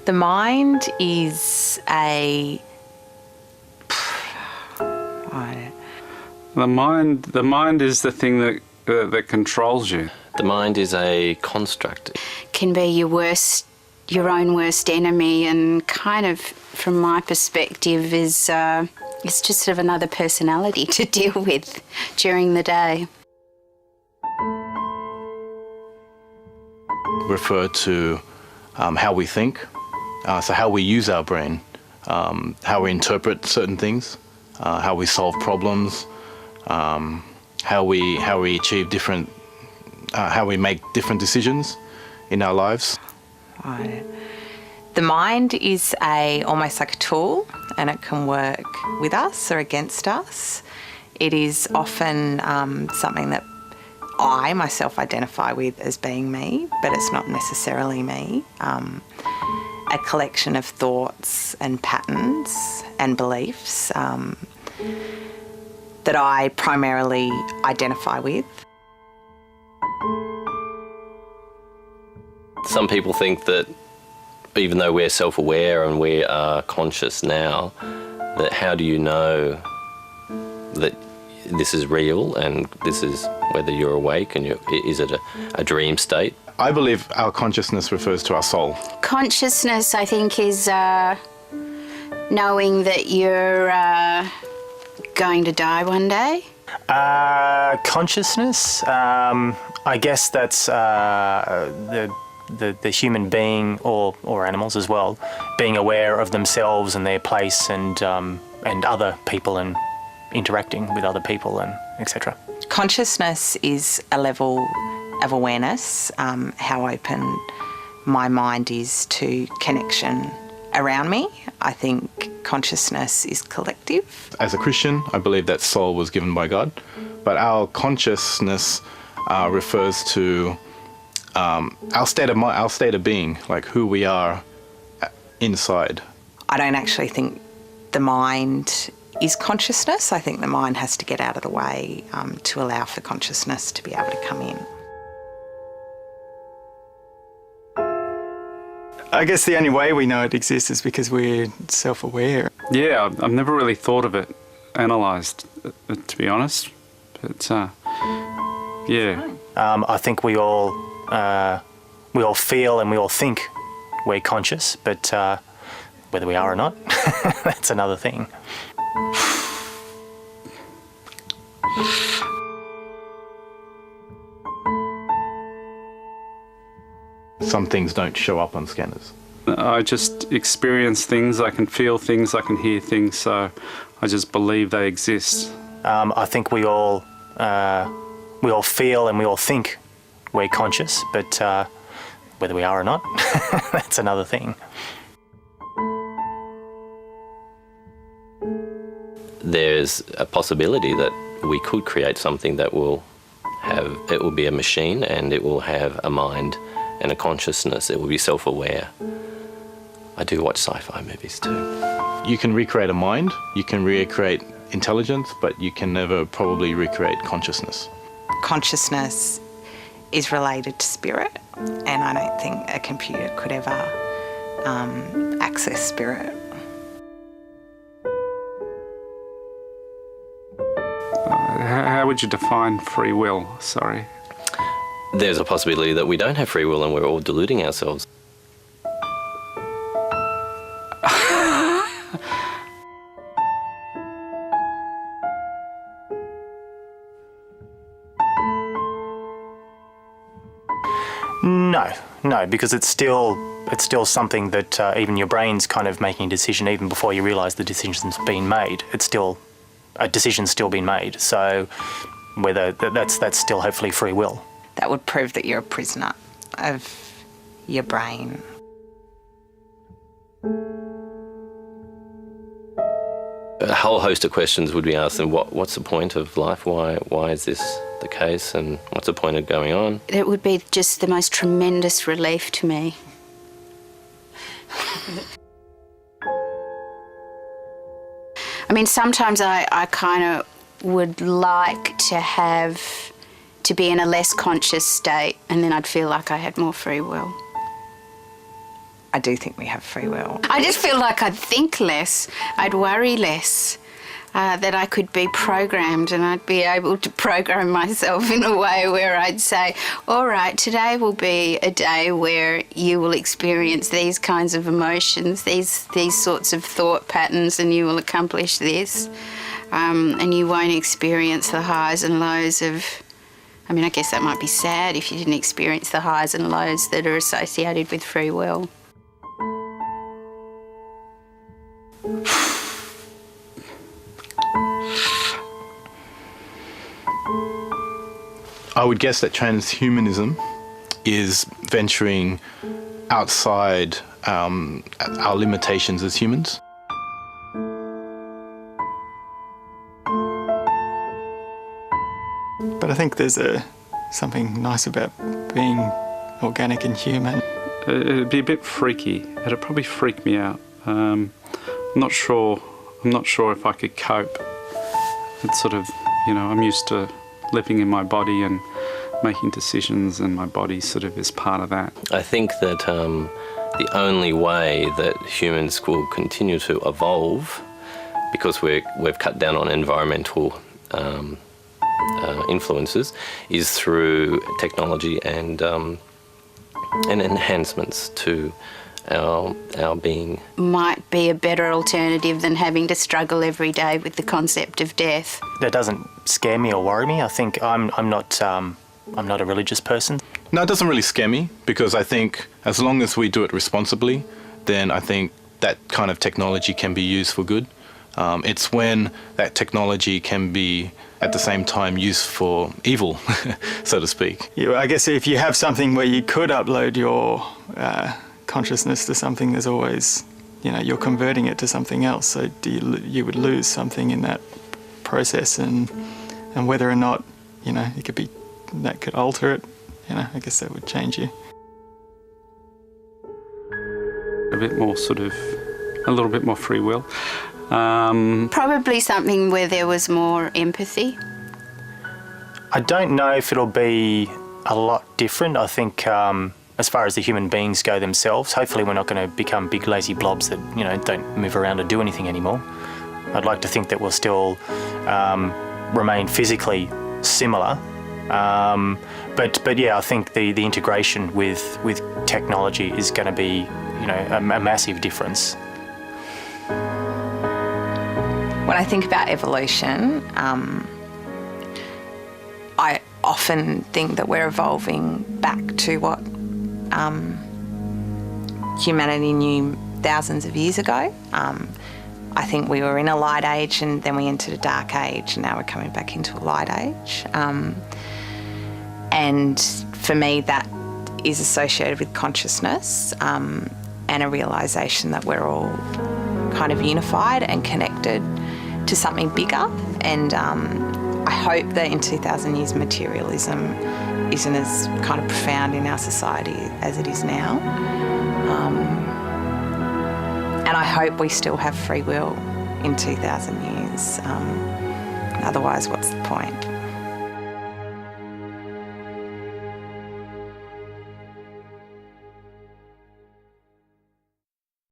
The mind is The mind is the thing that controls you. The mind is a construct. Can be your own worst enemy, and kind of, from my perspective, is it's just sort of another personality to deal with during the day. Refer to how we think, so how we use our brain, how we interpret certain things, how we solve problems, how we achieve different, how we make different decisions in our lives. The mind is almost like a tool, and it can work with us or against us. It is often something that I myself identify with as being me, but it's not necessarily me. A collection of thoughts and patterns and beliefs that I primarily identify with. Some people think that even though we're self-aware and we are conscious now, that how do you know that this is real and this is whether you're awake and is it a dream state? I believe our consciousness refers to our soul. Consciousness, I think, is knowing that you're going to die one day. Consciousness, I guess that's the human being, or animals as well, being aware of themselves and their place and other people and interacting with other people and etc. Consciousness is a level of awareness, how open my mind is to connection around me. I think consciousness is collective. As a Christian, I believe that soul was given by God, but our consciousness refers to our state of being, like who we are inside. I don't actually think the mind is consciousness. I think the mind has to get out of the way to allow for consciousness to be able to come in. I guess the only way we know it exists is because we're self-aware. Yeah, I've never really thought of it, analysed, to be honest. But yeah. I think we all feel and we all think we're conscious, but whether we are or not, that's another thing. Some things don't show up on scanners. I just experience things, I can feel things, I can hear things, so I just believe they exist. I think we all feel and we all think we're conscious, but whether we are or not, that's another thing. There's a possibility that we could create something that will be a machine and it will have a mind and a consciousness. It will be self-aware. I do watch sci-fi movies too. You can recreate a mind, you can recreate intelligence, but you can never probably recreate consciousness. Consciousness is related to spirit, and I don't think a computer could ever access spirit. How would you define free will? Sorry. There's a possibility that we don't have free will and we're all deluding ourselves. No, because it's still something that even your brain's kind of making a decision even before you realise the decision's been made. A decision's still been made. So whether that's still hopefully free will. That would prove that you're a prisoner of your brain. A whole host of questions would be asked, and what's the point of life? Why is this the case, and what's the point of going on? It would be just the most tremendous relief to me. I mean, sometimes I kind of would like to be in a less conscious state, and then I'd feel like I had more free will. I do think we have free will. I just feel like I'd think less, I'd worry less, that I could be programmed, and I'd be able to program myself in a way where I'd say, all right, today will be a day where you will experience these kinds of emotions, these sorts of thought patterns, and you will accomplish this, and you won't experience the highs and lows of, I mean, I guess that might be sad if you didn't experience the highs and lows that are associated with free will. I would guess that transhumanism is venturing outside our limitations as humans. But I think there's something nice about being organic and human. It'd be a bit freaky. It'd probably freak me out. I'm not sure if I could cope. It's sort of, I'm used to living in my body and making decisions, and my body sort of is part of that. I think that the only way that humans will continue to evolve, because we've cut down on environmental influences, is through technology and enhancements to our being. Might be a better alternative than having to struggle every day with the concept of death. That doesn't scare me or worry me. I think I'm not a religious person. No, it doesn't really scare me, because I think as long as we do it responsibly, then I think that kind of technology can be used for good. It's when that technology can be at the same time used for evil, so to speak. I guess if you have something where you could upload your consciousness to something, there's always, you're converting it to something else. So you would lose something in that process, and whether or not, it could be, that could alter it, I guess that would change you. A bit more a little bit more free will. Probably something where there was more empathy. I don't know if it'll be a lot different. I think as far as the human beings go themselves, hopefully we're not going to become big lazy blobs that, don't move around or do anything anymore. I'd like to think that we'll still remain physically similar. But yeah, I think the integration with technology is going to be, a massive difference. When I think about evolution, I often think that we're evolving back to what humanity knew thousands of years ago. I think we were in a light age, and then we entered a dark age, and now we're coming back into a light age. And for me, that is associated with consciousness and a realisation that we're all kind of unified and connected to something bigger. And I hope that in 2,000 years materialism isn't as kind of profound in our society as it is now. And I hope we still have free will in 2,000 years. Otherwise, what's the point?